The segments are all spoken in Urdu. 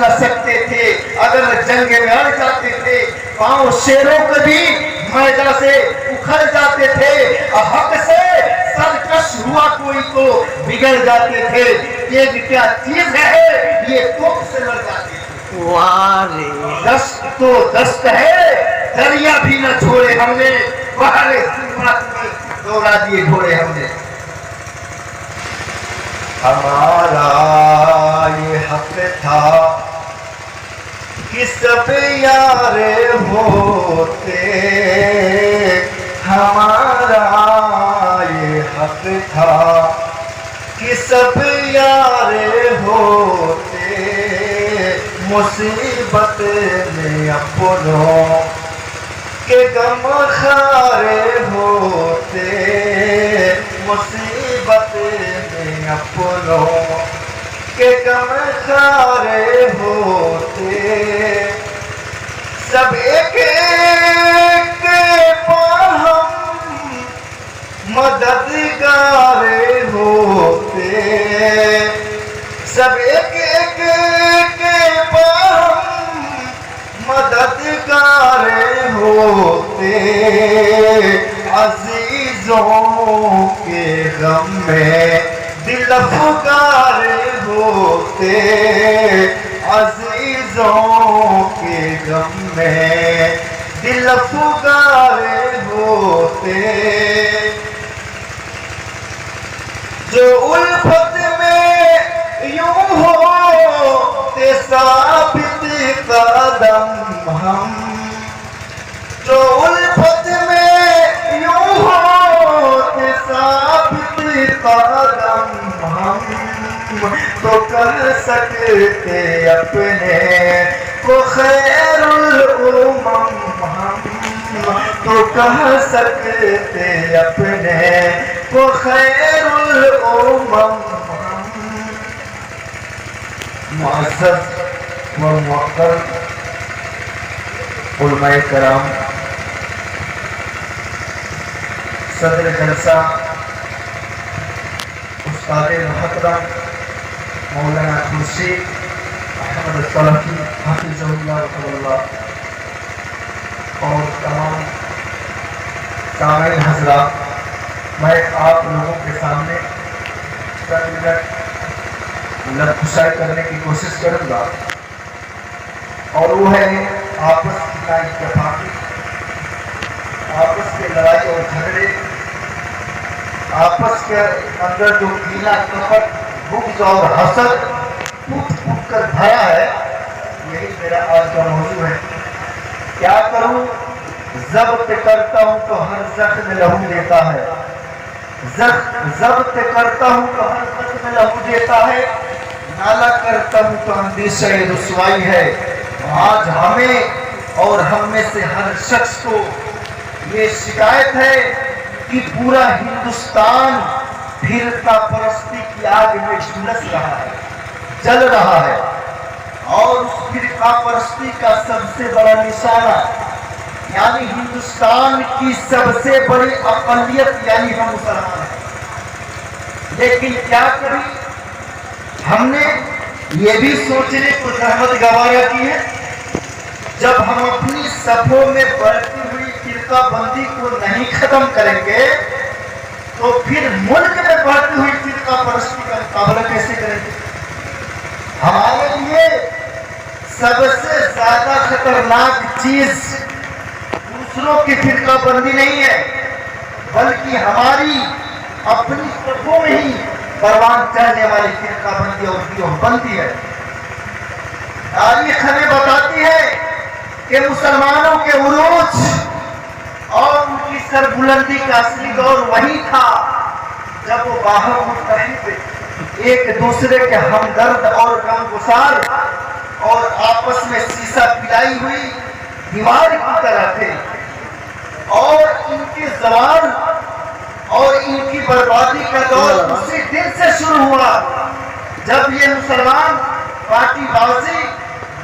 نہ سکتے تھے، اگر جنگ میں اڑ جاتے تھے پاؤں شیروں کے بھی میدان سے اکھڑ جاتے تھے، حق سے سرکش ہوا کوئی تو بگڑ جاتے تھے، یہ کیا چیز ہے یہ توپ سے لڑ جاتے تھے۔ وارے دست تو دست ہے، دریا بھی نہ چھوڑے ہم نے، بہر ظلمات میں دوڑا دیے گھوڑے ہم نے۔ ہمارا یہ حق تھا کہ سب یار ہوتے، ہمارا یہ حق تھا کہ سب یار ہوتے، مصیبت میں اپنوں کے غم خوار ہوتے، مصیبت میں اپنوں کے غم خوار ہوتے، سب ایک ایک ہم مددگار ہوتے، سب ایک ایک ہم مددگار ہوتے، عزیزوں کے غم میں دل افگار ہوتے، عزیزوں کے غم میں دل افگار ہوتے، جو الفت میں یوں ہوتے ثابت قدم ہم، جو الفت میں یوں ہوتے ثابت قدم ہم، تو کر سکتے اپنے کو خیر الامم ہم، تو کہہ سکتے اپنے کو خیر الامم ہم۔ معزز و موقر علماء کرام، صدر جلسہ استاد محترم مولانا خورشید احمد السلفی حفظہ اللہ تعالی، اور تمام سامعین حضرات، میں آپ لوگوں کے سامنے چند منٹ کشائی کرنے کی کوشش کروں گا، اور وہ ہے آپس کی اتفاقی، آپس کے لڑائی اور جھگڑے، آپس کے اندر جو کینہ کپٹ بغض اور حسد پھوٹ پھوٹ کر بھرا ہے، یہی میرا آج کا موضوع ہے۔ کیا کروں ضبط کرتا ہوں تو ہر زخم لہو دیتا ہے، ضبط کرتا ہوں تو ہر زخم لہو دیتا ہے، نالا کرتا ہوں تو اندیشہ رسوائی ہے۔ آج ہمیں اور ہم میں سے ہر شخص کو یہ شکایت ہے کہ پورا ہندوستان فرقہ پرستی کی آگ میں جھلس رہا ہے، جل رہا ہے، اور اس فرقہ پرستی کا سب سے بڑا نشانہ یعنی ہندوستان کی سب سے بڑی اقلیت یعنی ہم مسلمان ہیں۔ لیکن کیا کریں، ہم نے یہ بھی سوچنے کو زحمت گوارا کی ہے، جب ہم اپنی صفوں میں بڑھتی ہوئی فرقہ بندی کو نہیں ختم کریں گے تو پھر ملک میں بڑھتی ہوئی فرقہ پرستی کا مقابلہ کیسے کریں گے؟ ہمارے لیے سب سے زیادہ خطرناک چیز دوسروں کی فرقہ بندی نہیں ہے، بلکہ ہماری اپنی صفوں میں ہی پروان چڑھنے والی فرقہ بندی اور گروہ بندی ہے۔ تاریخ ہمیں بتاتی ہے کہ مسلمانوں کے عروج اور ان کی سربلندی کا اصلی دور وہی تھا جب وہ باہم متحد، ایک دوسرے کے ہمدرد اور غمگسار اور آپس میں سیسا پلائی ہوئی دیوار کی طرح تھے، اور ان کی زوال اور ان کی بربادی کا دور اسی دن سے شروع ہوا جب یہ مسلمان پارٹی بازی،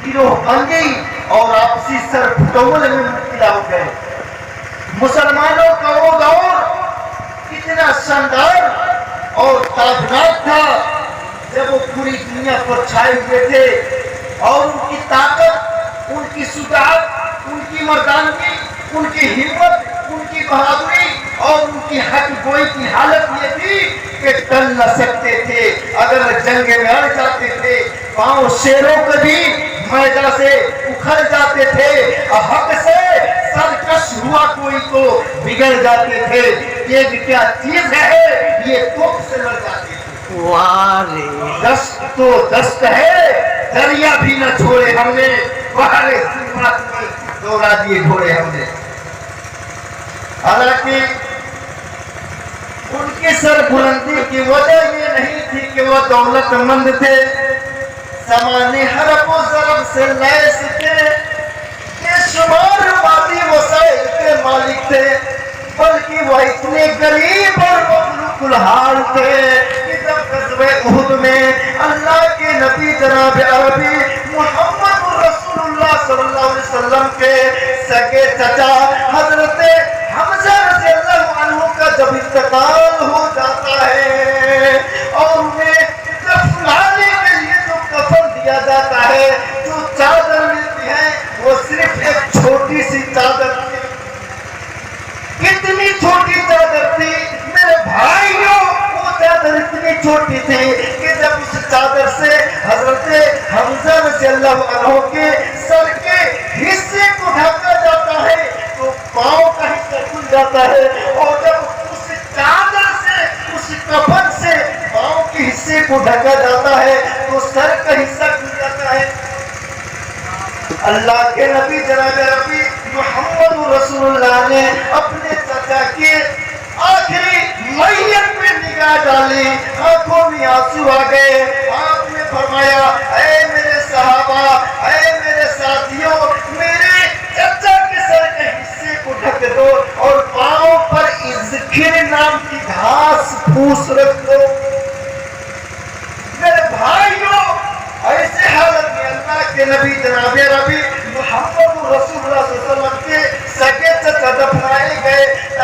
گروہ بندی اور آپسی سر پھٹول میں مبتلا ہو گئے۔ مسلمانوں کا وہ دور اتنا شاندار اور تابناک تھا جب وہ پوری دنیا پر چھائے ہوئے تھے، اور ان کی طاقت، ان کی شجاعت، ان کی مردانگی، ان کی ہمت، ان کی بہادری اور ان کی حق گوئی کی حالت یہ تھی کہ ٹل نہ سکتے تھے، اگر جنگ میں اڑ جاتے تھے پاؤں شیروں کے بھی میدان سے اکھڑ جاتے تھے، حق سے سرکش ہوا کوئی تو بگڑ جاتے تھے، یہ کیا چیز ہے یہ توپ سے لڑ جاتے تھے۔ وارے دست تو دست ہے، دریا بھی نہ چھوڑے ہم نے، باہر ظلمات میں دوڑا دیے گھوڑے ہم نے۔ حالانکہ ان کی سر بلندی کی وجہ یہ نہیں تھی کہ وہ دولت مند تھے، زمانے حرف و ضرب سے لیس تھے، بے شمار مادی وسائل کے مالک تھے، بلکہ وہ اتنے غریب اور مخلوق الحال تھے کہ جب غزوہ احد میں اللہ کے نبی جناب عربی محمد رسول اللہ صلی اللہ علیہ وسلم کے سگے چچا حضرت حمزہ رضی اللہ عنہ کا جب انتقال ہو جاتا ہے اور انہیں دفنانے کے لیے جو کفن دیا جاتا ہے، جو چادر ملتی ہے وہ صرف ایک چھوٹی سی چادر تھی۔ کتنی چھوٹی چادر تھی میرے بھائیوں، وہ چادر اتنی چھوٹی تھی کہ جب اس چادر سے حضرت حمزہ رضی اللہ عنہ کے سر کے حصے کو ڈھکا جاتا ہے تو پاؤں کا حصہ کھل جاتا ہے، اور جب اس چادر سے، اس کفن سے پاؤں کے حصے کو ڈھکا جاتا ہے تو سر کا حصہ کھل جاتا ہے۔ اللہ کے نبی جناب ربی محمد رسول اللہ نے اپنے چچا کے آخری میت پہ نگاہ ڈالی، آنکھوں میں آنسو آ گئے، آپ نے فرمایا اے میرے صحابہ، اے میرے ساتھیوں، میرے چچا کے سر کے حصے کو ڈھک دو اور پاؤں پر اذخر نام کی گھاس پھوس رکھ دو۔ میرے بھائیوں، ایسے حالت میں اللہ کے نبی جناب ربی محمد رسول اللہ صلی اللہ علیہ وسلم کے سگے چچا دفنائے گئے۔